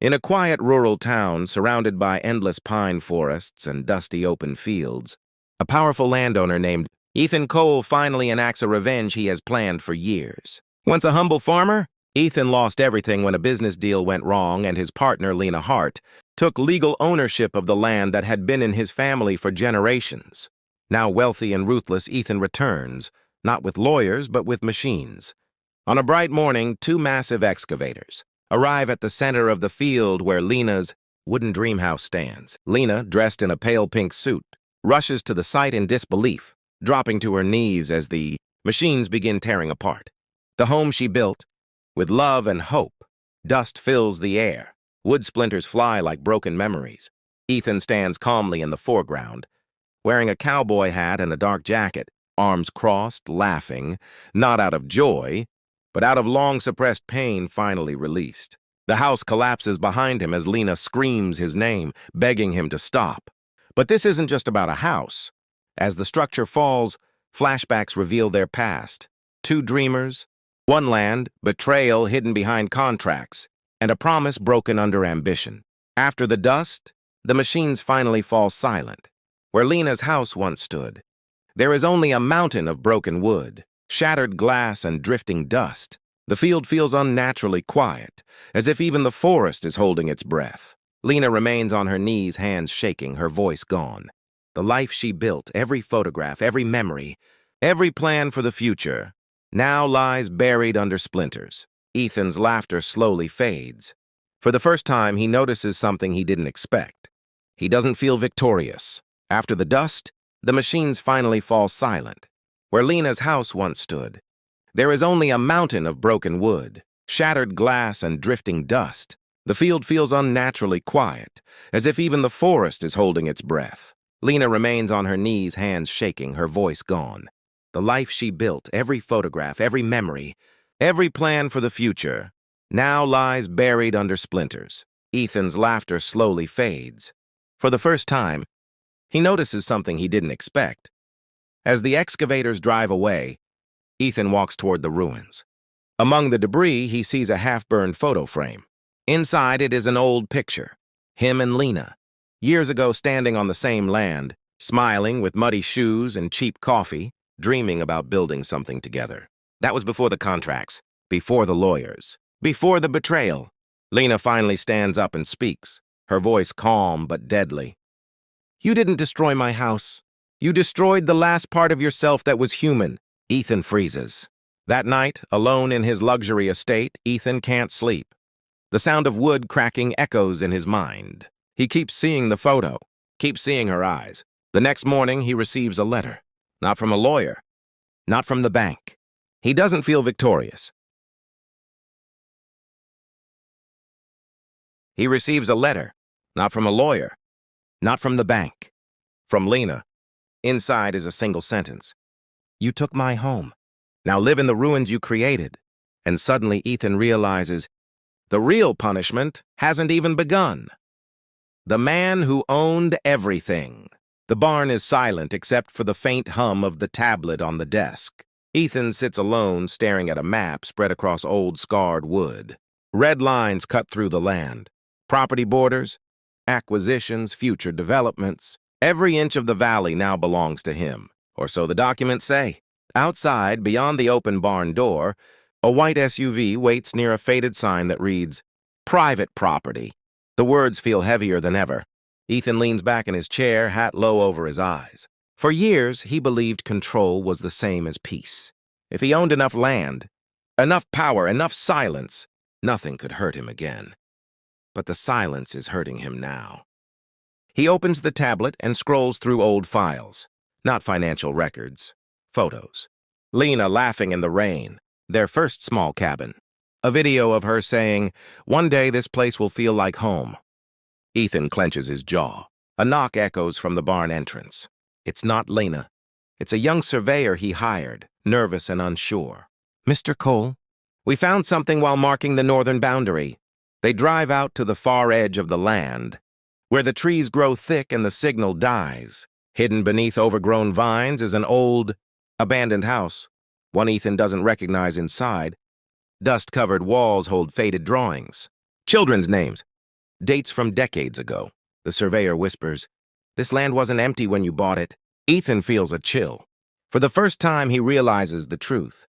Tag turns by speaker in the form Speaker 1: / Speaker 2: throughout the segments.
Speaker 1: In a quiet rural town surrounded by endless pine forests and dusty open fields, a powerful landowner named Ethan Cole finally enacts a revenge he has planned for years. Once a humble farmer, Ethan lost everything when a business deal went wrong, and his partner, Lena Hart, took legal ownership of the land that had been in his family for generations. Now wealthy and ruthless, Ethan returns, not with lawyers, but with machines. On a bright morning, two massive excavators arrive at the center of the field where Lena's wooden dream house stands. Lena, dressed in a pale pink suit, rushes to the site in disbelief, dropping to her knees as the machines begin tearing apart. The home she built, with love and hope, dust fills the air. Wood splinters fly like broken memories. Ethan stands calmly in the foreground, wearing a cowboy hat and a dark jacket, arms crossed, laughing, not out of joy, but out of long-suppressed pain finally released. The house collapses behind him as Lena screams his name, begging him to stop. But this isn't just about a house. As the structure falls, flashbacks reveal their past. Two dreamers, one land, betrayal hidden behind contracts, and a promise broken under ambition. After the dust, the machines finally fall silent. Where Lena's house once stood, there is only a mountain of broken wood, shattered glass, and drifting dust. The field feels unnaturally quiet, as if even the forest is holding its breath. Lena remains on her knees, hands shaking, her voice gone. The life she built, every photograph, every memory, every plan for the future, now lies buried under splinters. Ethan's laughter slowly fades. For the first time, he notices something he didn't expect. He doesn't feel victorious. After the dust, the machines finally fall silent. Where Lena's house once stood, there is only a mountain of broken wood, shattered glass, and drifting dust. The field feels unnaturally quiet, as if even the forest is holding its breath. Lena remains on her knees, hands shaking, her voice gone. The life she built, every photograph, every memory, every plan for the future, now lies buried under splinters. Ethan's laughter slowly fades. For the first time, he notices something he didn't expect. As the excavators drive away, Ethan walks toward the ruins. Among the debris, he sees a half-burned photo frame. Inside it is an old picture, him and Lena, years ago standing on the same land, smiling with muddy shoes and cheap coffee, dreaming about building something together. That was before the contracts, before the lawyers, before the betrayal. Lena finally stands up and speaks, her voice calm but deadly. "You didn't destroy my house. You destroyed the last part of yourself that was human." Ethan freezes. That night, alone in his luxury estate, Ethan can't sleep. The sound of wood cracking echoes in his mind. He keeps seeing the photo, keeps seeing her eyes. The next morning, he receives a letter. Not from a lawyer, not from the bank. He doesn't feel victorious. He receives a letter, not from a lawyer, not from the bank. From Lena. Inside is a single sentence. "You took my home. Now live in the ruins you created." And suddenly Ethan realizes the real punishment hasn't even begun. The man who owned everything. The barn is silent except for the faint hum of the tablet on the desk. Ethan sits alone, staring at a map spread across old, scarred wood. Red lines cut through the land. Property borders, acquisitions, future developments. Every inch of the valley now belongs to him, or so the documents say. Outside, beyond the open barn door, a white SUV waits near a faded sign that reads, "Private property." The words feel heavier than ever. Ethan leans back in his chair, hat low over his eyes. For years, he believed control was the same as peace. If he owned enough land, enough power, enough silence, nothing could hurt him again. But the silence is hurting him now. He opens the tablet and scrolls through old files. Not financial records. Photos. Lena laughing in the rain. Their first small cabin. A video of her saying, "One day this place will feel like home." Ethan clenches his jaw. A knock echoes from the barn entrance. It's not Lena. It's a young surveyor he hired, nervous and unsure. "Mr. Cole, we found something while marking the northern boundary." They drive out to the far edge of the land, where the trees grow thick and the signal dies. Hidden beneath overgrown vines is an old, abandoned house, one Ethan doesn't recognize inside. Dust-covered walls hold faded drawings. Children's names. dates from decades ago. The surveyor whispers, "This land wasn't empty when you bought it." Ethan feels a chill. For the first time, he realizes the truth.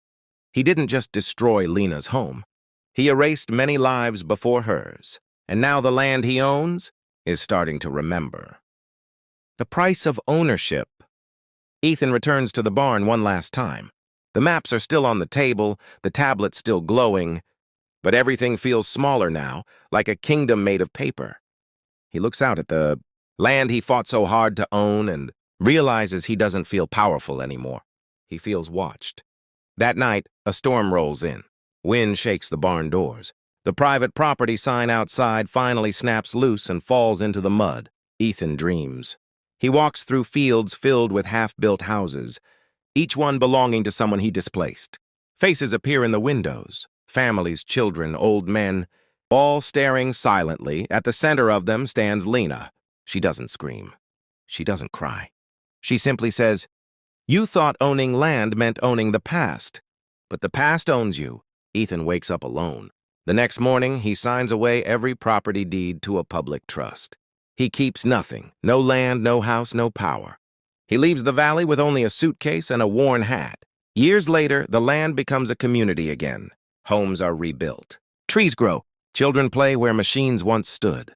Speaker 1: He didn't just destroy Lena's home. He erased many lives before hers, and now the land he owns is starting to remember. The price of ownership. Ethan returns to the barn one last time. The maps are still on the table, the tablet still glowing, but everything feels smaller now, like a kingdom made of paper. He looks out at the land he fought so hard to own and realizes he doesn't feel powerful anymore. He feels watched. That night, a storm rolls in. Wind shakes the barn doors. The private property sign outside finally snaps loose and falls into the mud. Ethan dreams. He walks through fields filled with half-built houses, each one belonging to someone he displaced. Faces appear in the windows. Families, children, old men, all staring silently. At the center of them stands Lena. She doesn't scream. She doesn't cry. She simply says, "You thought owning land meant owning the past, but the past owns you." Ethan wakes up alone. The next morning, he signs away every property deed to a public trust. He keeps nothing. No land, no house, no power. He leaves the valley with only a suitcase and a worn hat. Years later, the land becomes a community again. Homes are rebuilt. Trees grow. Children play where machines once stood.